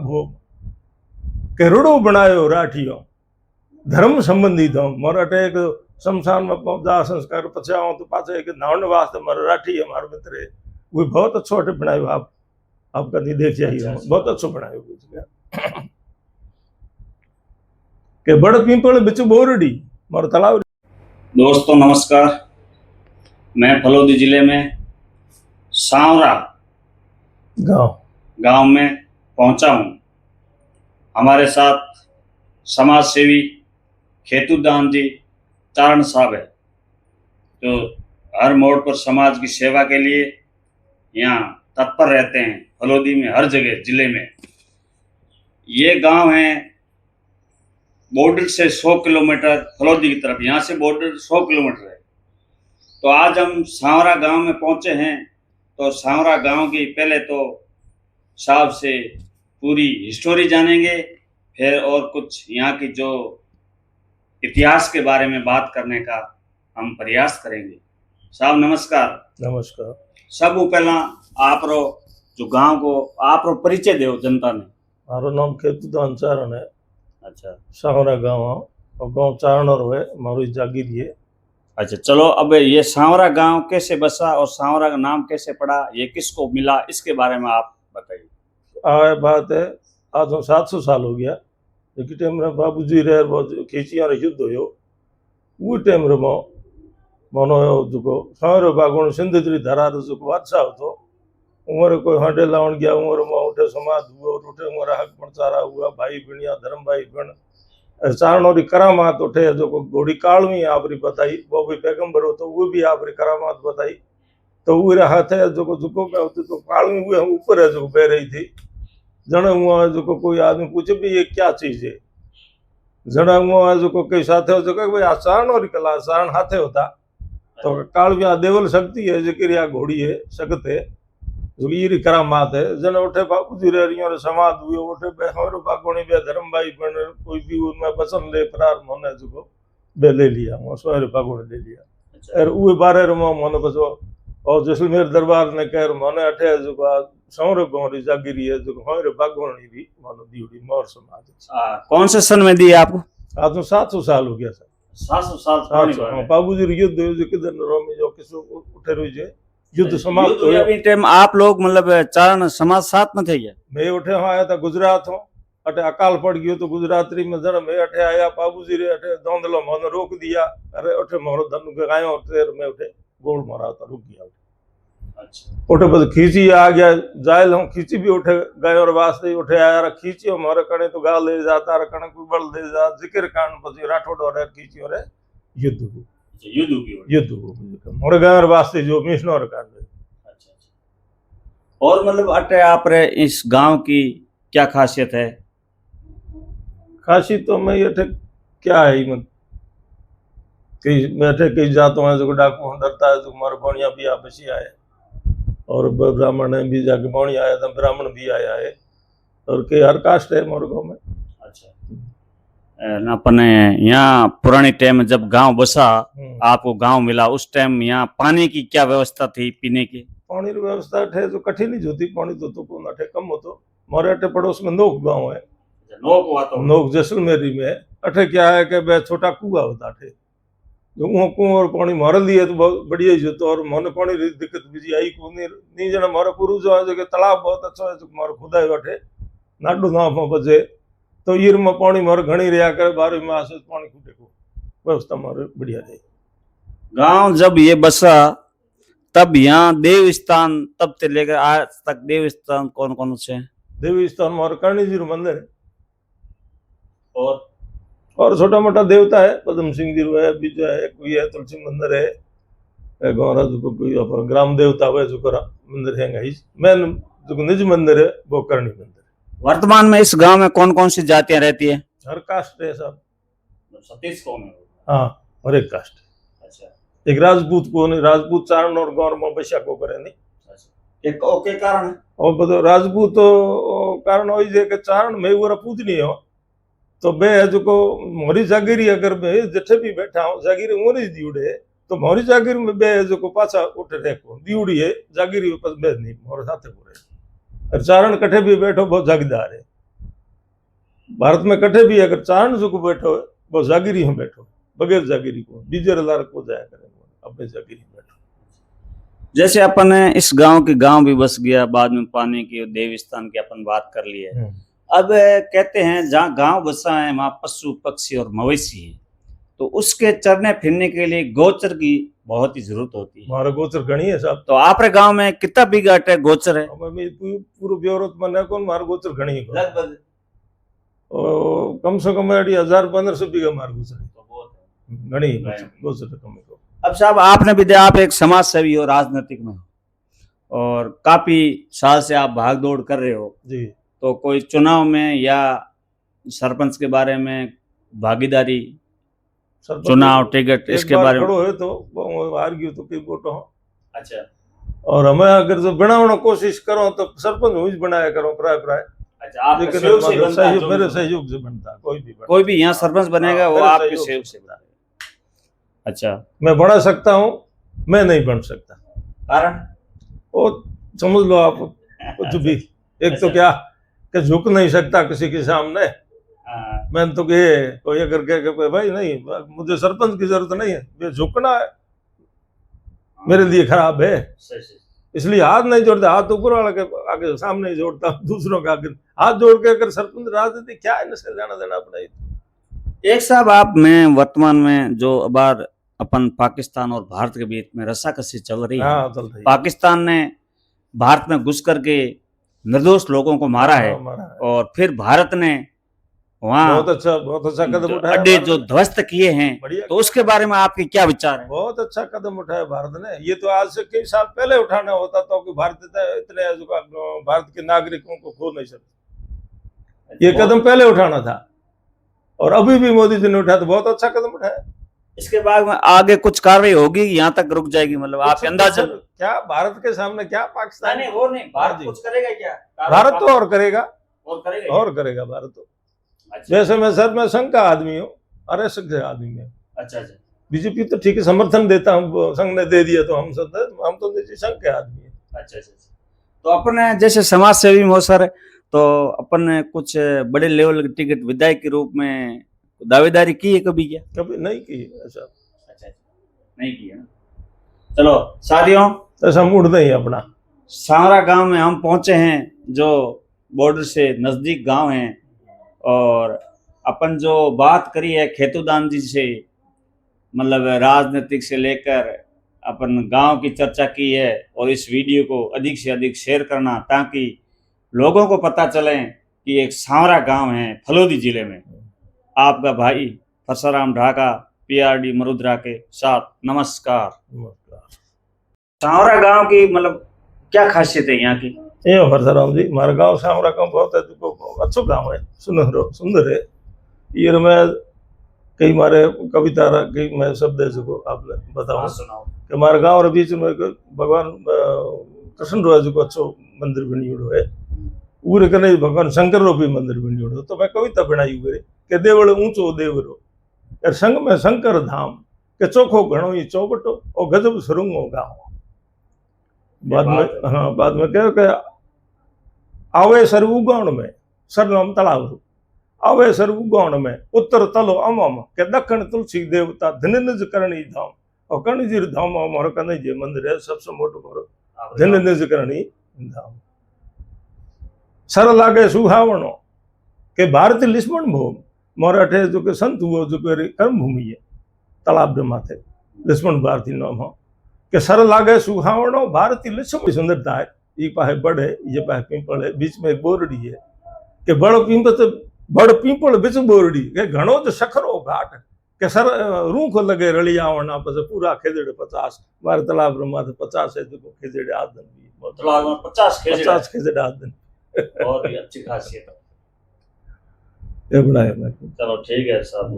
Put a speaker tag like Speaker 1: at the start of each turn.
Speaker 1: वो केरड़ो बनायो राठियो धर्म संबंधी तो मोर अटे एक शमशान में दाह संस्कार पछाओ तो पाछे एक नावन वास्ते मोर राठी है मारो मित्र है वो बहुत अच्छो अटे बनायो आप कभी देखिए ही बहुत अच्छो बनायो के बड़ पीपल बिच बोरडी मोर तालाब।
Speaker 2: दोस्तों नमस्कार, मैं फलोदी जिले में सांवरा गांव में पहुंचा हूं। हमारे साथ समाज सेवी खेतुदान जी चारण साहब है, जो हर मोड़ पर समाज की सेवा के लिए यहाँ तत्पर रहते हैं। फलोदी में हर जगह जिले में ये गांव है बॉर्डर से 100 किलोमीटर फलोदी की तरफ, यहाँ से बॉर्डर 100 किलोमीटर है। तो आज हम सांवरा गांव में पहुंचे हैं। तो सांवरा गांव की पहले तो साहब से पूरी हिस्टोरी जानेंगे, फिर और कुछ यहाँ की जो इतिहास के बारे में बात करने का हम प्रयास करेंगे। साहब नमस्कार।
Speaker 1: नमस्कार।
Speaker 2: सब पहला आप रो जो गांव को आप रो परिचय दो जनता ने।
Speaker 1: मारो नाम खेतुदान चारण है।
Speaker 2: अच्छा,
Speaker 1: सांवरा गांव और गांव चारण और है मारो जागीर है।
Speaker 2: अच्छा, चलो अब ये सांवरा गांव कैसे बसा और सांवरा का नाम कैसे पड़ा, ये किसको मिला, इसके बारे में आप बताइए।
Speaker 1: बात है आज 700 साल हो गया जो टाइम रे बाबूजी रे खींचिया रे युद्ध हो वो टाइम रे मनो जो सांवरो बागोण सिंध जी धरा रो जो बादशाह हो उमर कोई हांडे लावण गया उमर में उठे समाज हुआ उठे उमर हक चारा हुआ भाई बनिया धर्म भाई बन चारणों की करामात उठे जो घोड़ी कालवी आपरी बताई वो भी पैगंबर हो तो वो भी आपरी करामात बताई। तो वो हाथ है जो झुको तो कालवी हुए ऊपर है जो बह रही थी जने हुआ जो कोई आदमी पूछे भी ये क्या चीज है जने हुआ जो कई साथ हो जो भाई आ चारण और कला चारण हाथे होता तो कालवी देवल शक्ति है जो घोड़ी है शक्त है जो ये करामात है जने उठे बाबूजी रे समाज हुए उठे बेहरो बागोणी बे धर्म भाई बन कोई भी उनमें पसंद ले प्रार मोने जो बे ले लिया वो सोहरे बागोणी ले लिया और वो बारे रो मोने बसो और जैसलमेर दरबार ने कह मोने अठे जो सौर गोरी जागिरी है जो होरे बागोणी भी मोने दीउड़ी मोर समाज।
Speaker 2: कौन से सन में दी आपको?
Speaker 1: आज तो 700 साल हो गया सर।
Speaker 2: 700 साल
Speaker 1: बाबूजी रे युद्ध जो किधर रोमी जो किसो उठे रही जे युद्ध समाप्त हो
Speaker 2: अभी टाइम आप लोग मतलब चारण समाज साथ में थे क्या?
Speaker 1: मैं उठे आया था गुजरात हूँ अटे अकाल पड़ गयो तो गुजराती में जन मैं अठे आया बाबूजी रे अठे दौंदलो मन रोक दिया अरे उठे मोरो धन गायो तेर में उठे गोल मारा था रुक गया।
Speaker 2: अच्छा,
Speaker 1: उठे बस खींची आ गया जायल हम खींची भी उठे गायो और वास्ते उठे आया रा खींची मोरे कणे तो गाल ले जाता रे कणे कोई बल दे जा जिक्र कांड पसी राठौड़ और खींची और युद्ध मोरे गायो और वास्ते जो मिशन और कांड।
Speaker 2: अच्छा, और मतलब अटे आप रे इस गांव की क्या खासियत है?
Speaker 1: खासियत तो मैं ये क्या है मैं कई बैठे कई जातों हैं जो डाकू डरता है जो मारे बणिया भी आप बची आए और ब्राह्मण भी जाके बणी आया था ब्राह्मण भी आया है और कई हर कास्ट है मोर गाँव में।
Speaker 2: अच्छा, अपने यहाँ पुराने टाइम जब गांव बसा आपको गांव मिला उस टाइम यहाँ पानी की क्या व्यवस्था थी पीने की?
Speaker 1: पानी की व्यवस्था थे जो कठिन ही होती पानी तो अठे कम होतो मोरे अठे पड़ोस में नोक गाँव है नोक जैसलमेरी में अठे क्या है कि छोटा कुआ होता अठे जो कुआं और पानी मार लिए तो बहुत बढ़िया ही होता और मोने पानी री दिक्कत भी आई को नहीं जना मारे पूर्व जो है जो तालाब बहुत अच्छा है जो मारे खुदा बैठे नाडू नाफ में बचे तो ईर में पानी मारे घनी रहा करे 12 मास पानी खूटे को व्यवस्था मारे बढ़िया रही।
Speaker 2: गांव जब ये बसा तब यहाँ देव स्थान तब से लेकर आज तक देव स्थान कौन कौन से हैं?
Speaker 1: देवी स्थान मारे करणी जी मंदिर है और छोटा मोटा देवता है पद्म सिंह जी है बीजा है कोई है तुलसी मंदिर है गौरा जो कोई ग्राम देवता है जो मंदिर है मेन जो निज मंदिर है वो करणी मंदिर।
Speaker 2: वर्तमान में इस गांव में कौन कौन सी जातियां रहती है?
Speaker 1: हर कास्ट है सब
Speaker 2: 37 कौम है।
Speaker 1: हाँ हर एक कास्ट।
Speaker 2: अच्छा,
Speaker 1: एक राजपूत को नहीं राजपूत चारण और गौर में बसिया को करे नहीं
Speaker 2: एक ओके कारण है
Speaker 1: और बतो राजपूत कारण हो जे के चारण में वो पूजनी हो तो बे जो को मोरी जागीरी अगर मैं जठे भी बैठा हूँ जागीरी मोरी दीउड़े तो मोरी जागीर में बे जो को पाछा उठ रेको दीउड़ी है जागीरी पर बे नहीं मोर साथे पूरे और चारण कठे भी बैठो बहुत जागीदार है भारत में कठे भी अगर चारण जो को बैठो है वो जागीरी में बैठो, बगैर जागीरी को डीजर लारक को जाया करे, अपने जागीरी में बैठो।
Speaker 3: जैसे अपन इस गांव के गांव भी बस गया, बाद में पानी की देव स्थान की अपन बात कर ली है। अब कहते हैं जहाँ गांव बसा है वहाँ पशु पक्षी और मवेशी है, तो उसके चरने फिरने के लिए गोचर की बहुत ही जरूरत होती है।
Speaker 1: हमारा गोचर गणी है साहब।
Speaker 3: तो आपरे गांव में कितना बीघा है गोचर है?
Speaker 1: पूरा ब्यौरो मन कौन मार गोचर गणी है
Speaker 3: लगभग
Speaker 1: कम से कम 1000-1500 बीघा मार गोचर गणी गोचर कम।
Speaker 3: अब साहब आपने भी आप एक समाज सेवी हो, राजनीतिक में हो और काफी साल से आप भाग दौड़ कर रहे हो
Speaker 1: जी,
Speaker 3: तो कोई चुनाव में या सरपंच के बारे में भागीदारी, चुनाव टिकट इसके बारे में
Speaker 1: है तो हार गयो तो कई वोट हो।
Speaker 3: अच्छा,
Speaker 1: और हमें अगर जो बनाने कोशिश करो तो सरपंच हुई बनाया करो प्राय प्राय।
Speaker 3: अच्छा, आपके सहयोग से बनता है?
Speaker 1: मेरे सहयोग से बनता,
Speaker 3: कोई भी यहाँ सरपंच बनेगा वो आपके सहयोग से बनेगा। अच्छा,
Speaker 1: मैं बना सकता हूँ, मैं नहीं बन सकता।
Speaker 3: कारण
Speaker 1: वो समझ लो आप कुछ भी। एक तो क्या कि झुक नहीं सकता किसी के सामने। मैंने तो ये कोई अगर कहे भाई नहीं मुझे सरपंच की जरूरत नहीं है, ये झुकना है मेरे लिए खराब है, इसलिए हाथ नहीं जोड़ता। हाथ ऊपर वाला के आगे सामने जोड़ता, दूसरों का आगे हाथ जोड़ के अगर सरपंच राजनीति क्या है नशे जाना देना अपना।
Speaker 3: एक साहब आप में वर्तमान में जो बार अपन पाकिस्तान और भारत के बीच में रस्साकसी चल रही है,
Speaker 1: हाँ, चल रही है।
Speaker 3: पाकिस्तान ने भारत में घुस करके निर्दोष लोगों को मारा है और फिर भारत ने वहाँ
Speaker 1: बहुत अच्छा कदम उठाया,
Speaker 3: अड्डे जो ध्वस्त किए हैं, तो उसके बारे में आपके क्या विचार है?
Speaker 1: बहुत अच्छा कदम उठाया भारत ने। ये तो आज से कई साल पहले उठाना होता तो कि भारत इतने भारत के नागरिकों को खो नहीं सकते। ये कदम पहले उठाना था और अभी भी मोदी जी ने उठाया तो बहुत अच्छा कदम उठाया।
Speaker 3: इसके बाद में आगे कुछ कार्रवाई होगी, यहाँ तक रुक जाएगी? मतलब आपके अंदाजा
Speaker 1: क्या भारत के सामने क्या पाकिस्तान?
Speaker 3: नहीं, वो नहीं, भारत कुछ करेगा क्या?
Speaker 1: भारत तो और करेगा
Speaker 3: और
Speaker 1: करेगा भारत तो। अच्छा। वैसे मैं संघ का आदमी हूँ, आरएसएस का आदमी है।
Speaker 3: अच्छा,
Speaker 1: बीजेपी तो ठीक है समर्थन देता हूँ, संघ ने दे दिया तो हम तो संघ के आदमी है।
Speaker 3: अच्छा, तो अपन जैसे समाज सेवी हो सर, तो अपन कुछ बड़े लेवल के टिकट विधायक के रूप में दावेदारी की है कभी? क्या
Speaker 1: कभी नहीं की है ऐसा?
Speaker 3: अच्छा, नहीं की है ना। चलो साथियों,
Speaker 1: ऐसा मूड नहीं अपना।
Speaker 3: सांवरा गांव में हम पहुंचे हैं, जो बॉर्डर से नजदीक गांव है, और अपन जो बात करी है खेतूदान जी से, मतलब राजनीतिक से लेकर अपन गांव की चर्चा की है, और इस वीडियो को अधिक से अधिक शेयर करना ताकि लोगों को पता चले कि एक सांवरा गांव है फलोदी जिले में। आपका भाई परसराम ढाका, पीआरडी मरुद्रा के साथ। नमस्कार। सांवरा गांव की मतलब क्या खासियत है यहाँ की?
Speaker 1: परसराम जी, हमारा गाँव सांवरा गाँव बहुत अच्छा गाँव है, सुंदर है। ये मैं कई मारे कविता कई मैं शब्द है जो आपने बताओ कि हमारे गाँव रे बीच में भगवान कृष्ण रो जो अच्छो मंदिर बनी है, उरे कने भगवान शंकर रो भी मंदिर बनी हो। तो मैं कविता बनाई हुई के देवल ऊंचो देवरो यार संग में शंकर धाम के चोखो घणो ही चौबटो और गजब सुरुंगो गाँव। बाद में कहो कि आवे सर उगाण में सरनाम तलाव आवे सर उगाण में उत्तर तलो अमम के दक्षिण तुलसी देवता धन निज करणी धाम और करणी जी धाम मोर कने जे मंदिर है सबसे मोटो मोर धन निज करणी धाम। सर लागे सुहावणो के भारत लिस्मण भूम मोर अठे जो के संत हुओ जो के कर्म भूमि है तालाब माथे लिस्मण भारती नाम हो के सर लागे सुहावणो भारती लिस्मण सुंदरता है। ये पाहे बड़ है, ये पाहे पीपल है, बीच में एक बोरडी है के बड़ पीपल बिच बोरडी के घणो जो सखरो घाट के सर रूख लगे रली आवण आप पूरा खेजड़े 50 बार तालाब माथे 50 है जो खेजड़े आदन भी
Speaker 3: तालाब में 50
Speaker 1: खेजड़े आदन
Speaker 3: और भी अच्छी खासियत
Speaker 1: ये बनाया।
Speaker 3: चलो ठीक है साहब।